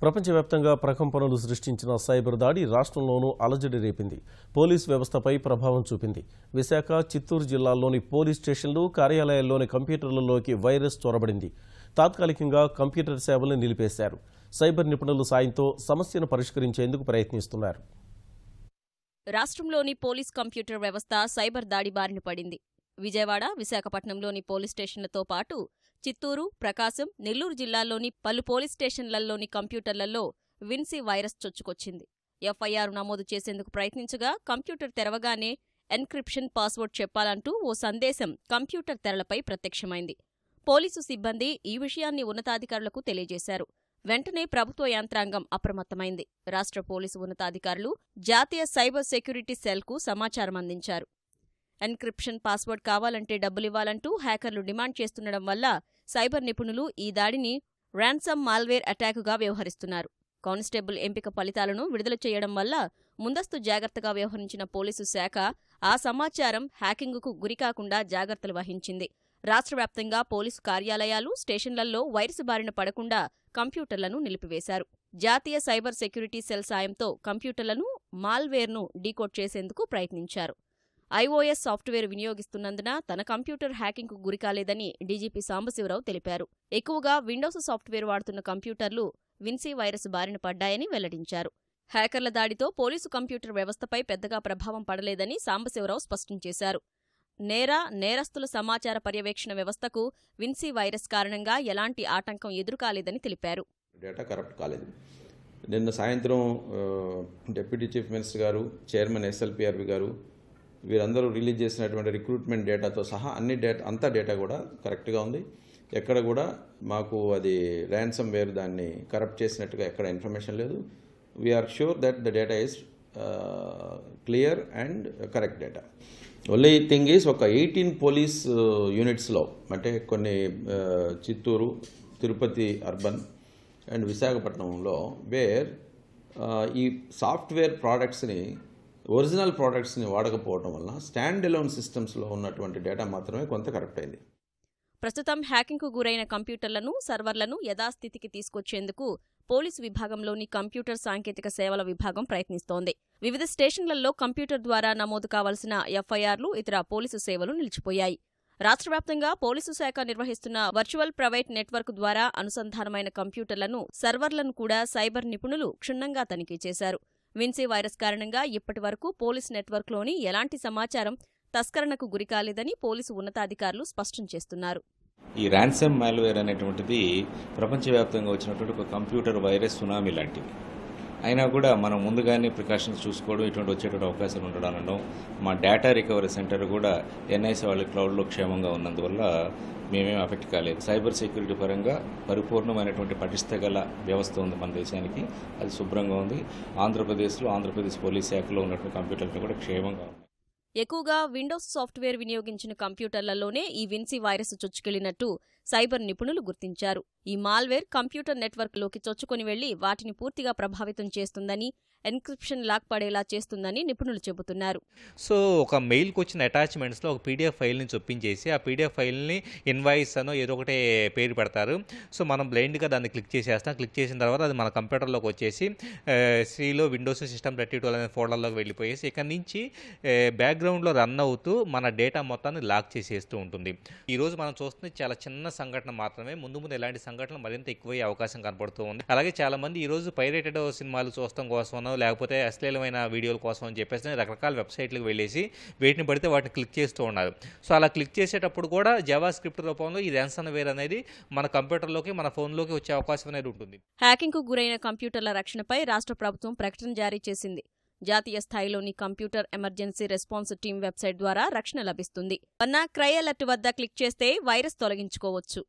ప్రపంచవ్యాప్తంగా ప్రకంపనలు సృష్టించిన సైబర్ దాడి రాష్ట్రంలోనూ అలజడి రేపింది. పోలీస్ వ్యవస్థపై ప్రభావం చూపింది. విశాఖ, చిత్తూరు జిల్లాల్లోని పోలీస్ స్టేషన్లు, కార్యాలయాల్లోని కంప్యూటర్లలోకి వైరస్ చొరబడింది. తాత్కాలికంగా కంప్యూటర్ సేవలను నిలిపేశారు. సైబర్ నిపుణుల సాయంతో సమస్యను పరిష్కరించేందుకు ప్రయత్నిస్తున్నారు. రాష్ట్రంలోని పోలీస్ కంప్యూటర్ వ్యవస్థ సైబర్ దాడి బారిన పడింది. విజయవాడ, విశాఖపట్నంలోని పోలీస్ స్టేషన్లతో పాటు చిత్తూరు, ప్రకాశం, నెల్లూరు జిల్లాల్లోని పలు పోలీస్ స్టేషన్లలోని కంప్యూటర్లలో విన్సీ వైరస్ చొచ్చుకొచ్చింది. ఎఫ్ఐఆర్ నమోదు చేసేందుకు ప్రయత్నించగా కంప్యూటర్ తెరవగానే ఎన్క్రిప్షన్ పాస్వర్డ్ చెప్పాలంటూ ఓ సందేశం కంప్యూటర్ తెరలపై ప్రత్యక్షమైంది. పోలీసు సిబ్బంది ఈ విషయాన్ని ఉన్నతాధికారులకు తెలియజేశారు. వెంటనే ప్రభుత్వ యంత్రాంగం అప్రమత్తమైంది. రాష్ట్ర పోలీసు ఉన్నతాధికారులు జాతీయ సైబర్ సెక్యూరిటీ సెల్కు సమాచారం అందించారు. ఎన్క్రిప్షన్ పాస్వర్డ్ కావాలంటే డబ్బులివ్వాలంటూ హ్యాకర్లు డిమాండ్ చేస్తుండడం వల్ల సైబర్ నిపుణులు ఈ దాడిని ర్యాన్సమ్ మాల్వేర్ అటాకుగా వ్యవహరిస్తున్నారు. కానిస్టేబుల్ ఎంపిక ఫలితాలను విడుదల చేయడం వల్ల ముందస్తు జాగ్రత్తగా వ్యవహరించిన పోలీసు శాఖ ఆ సమాచారం హ్యాకింగుకు గురికాకుండా జాగ్రత్తలు వహించింది. రాష్ట్ర వ్యాప్తంగా పోలీసు కార్యాలయాలు, స్టేషన్లలో వైరస్ బారిన పడకుండా కంప్యూటర్లను నిలిపివేశారు. జాతీయ సైబర్ సెక్యూరిటీ సెల్ సాయంతో కంప్యూటర్లను, మాల్వేర్ను డీకోడ్ చేసేందుకు ప్రయత్నించారు. ఐఓఎస్ సాఫ్ట్వేర్ వినియోగిస్తున్నందున తన కంప్యూటర్ హ్యాకింగ్కు గురికాలేదని డీజీపీ సాంబశివరావు తెలిపారు. ఎక్కువగా విండోస్ సాఫ్ట్వేర్ వాడుతున్న కంప్యూటర్లు విన్సీ వైరస్ బారిన పడ్డాయని వెల్లడించారు. హ్యాకర్ల దాడితో పోలీసు కంప్యూటర్ వ్యవస్థపై పెద్దగా ప్రభావం పడలేదని సాంబశివరావు స్పష్టం చేశారు. నేరస్తుల సమాచార పర్యవేక్షణ వ్యవస్థకు విన్సీ వైరస్ కారణంగా ఎలాంటి ఆటంకం ఎదురుకాలేదని తెలిపారు. డేటా కరప్ట్ కాలేదు. నిన్న సాయంత్రం డిప్యూటీ చీఫ్ మినిస్టర్ గారు, చైర్మన్ ఎస్ఎల్పిఆర్బి గారు వీరందరూ రిలీజ్ చేసినటువంటి రిక్రూట్మెంట్ డేటాతో సహా అంతా డేటా కూడా కరెక్ట్గా ఉంది. ఎక్కడ కూడా మాకు అది ర్యాన్సమ్ వేర్ దాన్ని కరప్ట్ చేసినట్టుగా ఎక్కడ ఇన్ఫర్మేషన్ లేదు. We are sure that the data is clear and correct data. Only thing is ఒక 18 పోలీస్ యూనిట్స్లో, అంటే కొన్ని చిత్తూరు, తిరుపతి అర్బన్ అండ్ విశాఖపట్నంలో వేర్ ఈ సాఫ్ట్వేర్ ప్రోడక్ట్స్ని, ఒరిజినల్ ప్రోడక్ట్స్ని వాడకపోవడం వల్ల స్టాండ్ అలోన్ సిస్టమ్స్లో ఉన్నటువంటి డేటా మాత్రమే కొంత కరెక్ట్ అయింది. ప్రస్తుతం హ్యాకింగ్కు గురైన కంప్యూటర్లను, సర్వర్లను యథాస్థితికి తీసుకొచ్చేందుకు పోలీసు విభాగంలోని కంప్యూటర్ సాంకేతిక సేవల విభాగం ప్రయత్నిస్తోంది. వివిధ స్టేషన్లలో కంప్యూటర్ ద్వారా నమోదు కావాల్సిన ఎఫ్ఐఆర్లు, ఇతర పోలీసు సేవలు నిలిచిపోయాయి. రాష్ట్ర వ్యాప్తంగా పోలీసు శాఖ నిర్వహిస్తున్న వర్చువల్ ప్రైవేట్ నెట్వర్క్ ద్వారా అనుసంధానమైన కంప్యూటర్లను, సర్వర్లను కూడా సైబర్ నిపుణులు క్షుణ్ణంగా తనిఖీ చేశారు. విన్సీ వైరస్ కారణంగా ఇప్పటి వరకు పోలీస్ నెట్వర్క్లోని ఎలాంటి సమాచారం తస్కరణకు గురికాలేదని పోలీసు ఉన్నతాధికారులు స్పష్టం చేస్తున్నారు. ఈ ర్యాన్సమ్ మాల్వేర్ అనేటువంటిది ప్రపంచవ్యాప్తంగా వచ్చినటువంటి ఒక కంప్యూటర్ వైరస్ సునామీ లాంటిది. అయినా కూడా మనం ముందుగానే ప్రికాషన్స్ చూసుకోవడం, ఇటువంటి వచ్చేటువంటి అవకాశాలు ఉండడం, మా డేటా రికవరీ సెంటర్ కూడా ఎన్ఐసి వాళ్ళ క్లౌడ్లో క్షేమంగా ఉన్నందువల్ల మేమేం అఫెక్ట్ కాలేదు. సైబర్ సెక్యూరిటీ పరంగా పరిపూర్ణమైనటువంటి పటిష్ట గల వ్యవస్థ ఉంది మన దేశానికి. అది శుభ్రంగా ఉంది. ఆంధ్రప్రదేశ్ పోలీస్ శాఖలో ఉన్నటువంటి కంప్యూటర్లు కూడా క్షేమంగా ఉంది. ఎక్కువగా విండోస్ సాఫ్ట్వేర్ వినియోగించిన కంప్యూటర్లలోనే ఈ విన్సీ వైరస్ చొచ్చుకెళ్లినట్టు సైబర్ నిపుణులు గుర్తించారు. ఈ మాల్వేర్ కంప్యూటర్ నెట్వర్క్లోకి చొచ్చుకొని వెళ్లి వాటిని పూర్తిగా ప్రభావితం చేస్తుందని, ఎన్క్రిప్షన్ లాక్ పడేలా చేస్తుందని నిపుణులు చెబుతున్నారు. సో ఒక మెయిల్కి వచ్చిన అటాచ్మెంట్స్లో ఒక పీడిఎఫ్ ఫైల్ని చొప్పించేసి ఆ పీడిఎఫ్ ఫైల్ని ఇన్వాయిస్ అనో ఏదో ఒకటి పేరు పెడతారు. సో మనం బ్లైండ్గా దాన్ని క్లిక్ చేసేస్తాం. క్లిక్ చేసిన తర్వాత అది మన కంప్యూటర్లోకి వచ్చేసి సిలో విండోస్ సిస్టమ్ 32 అనే ఫోల్డర్లోకి వెళ్ళిపోయేసి ఇక్కడి నుంచి బ్యాక్గ్రౌండ్లో రన్ అవుతూ మన డేటా మొత్తాన్ని లాక్ చేసేస్తూ ఉంటుంది. ఈరోజు మనం చూస్తుంది చాలా చిన్న సంఘటన మాత్రమే. ముందు ఇలాంటి సంఘటనలు మరింత ఎక్కువయ్యే అవకాశం కనపడుతూ ఉంది. అలాగే చాలామంది ఈరోజు పైరేటెడ్ సినిమాలు చూడటం కోసమో లేకపోతే అశ్లీలమైన వీడియోల కోసం అని చెప్పేసి రకరకాల వెబ్సైట్లకు వెళ్ళేసి వేటిని పడితే వాటిని క్లిక్ చేస్తూ ఉన్నారు. సో అలా క్లిక్ చేసేటప్పుడు కూడా జావా స్క్రిప్ట్ రూపంలో ఈ ర్యాన్సమ్ వేర్ అనేది మన కంప్యూటర్లోకి, మన ఫోన్లోకి వచ్చే అవకాశం అనేది ఉంటుంది. హ్యాకింగ్కు గురైన కంప్యూటర్ల రక్షణపై రాష్ట్ర ప్రభుత్వం ప్రకటన జారీ చేసింది. జాతీయ స్థాయిలోని computer emergency response team website ద్వారా రక్షణ లభిస్తుంది. క్రై అలర్ట్ వద్ద క్లిక్ చేస్తే వైరస్ తొలగించుకోవచ్చు.